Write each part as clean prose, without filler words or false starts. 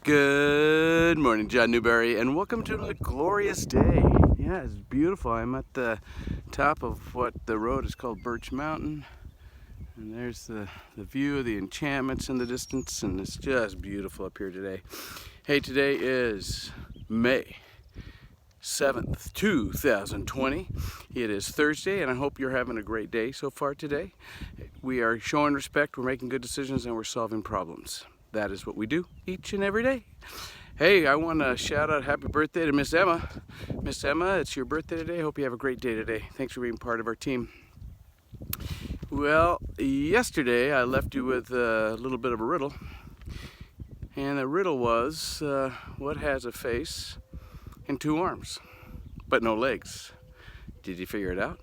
Good morning, John Newbery, and welcome to a glorious day. Yeah, it's beautiful. I'm at the top of what the road is called Birch Mountain, and there's the view of the enchantments in the distance, and it's just beautiful up here today. Hey, today is May 7th, 2020. It is Thursday, and I hope you're having a great day so far today. We are showing respect, we're making good decisions, and we're solving problems. That is what we do each and every day. Hey, I want to shout out happy birthday to Miss Emma. Miss Emma, it's your birthday today. Hope you have a great day today. Thanks for being part of our team. Well, yesterday I left you with a little bit of a riddle. And the riddle was, what has a face and two arms, but no legs? Did you figure it out?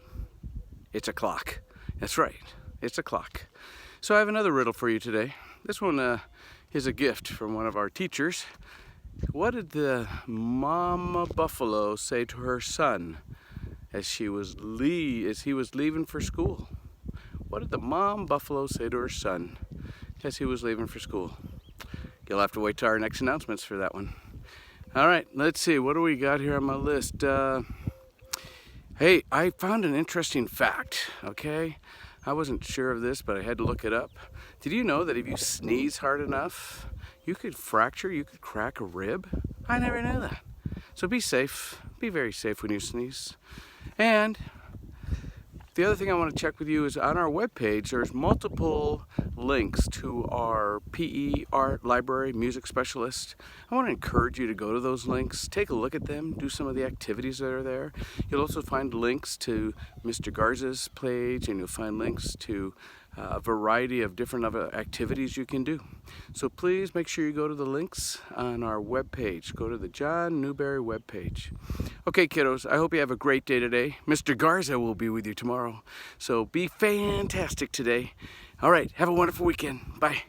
It's a clock. That's right, it's a clock. So I have another riddle for you today. This one is a gift from one of our teachers. What did the mama buffalo say to her son as he was leaving for school? What did the mom buffalo say to her son as he was leaving for school? You'll have to wait till our next announcements for that one. All right, let's see. What do we got here on my list? Hey, I found an interesting fact, okay? I wasn't sure of this, but I had to look it up. Did you know that if you sneeze hard enough, you could crack a rib? I never knew that. So be safe. Be very safe when you sneeze. And the other thing I want to check with you is on our webpage, there's multiple links to our PE, art, library, music specialist. I want to encourage you to go to those links, take a look at them, do some of the activities that are there. You'll also find links to Mr. Garza's page, and you'll find links to a variety of different other activities you can do. So please make sure you go to the links on our webpage. Go to the John Newbery webpage. Okay, kiddos, I hope you have a great day today. Mr. Garza will be with you tomorrow. So be fantastic today. All right, have a wonderful weekend. Bye.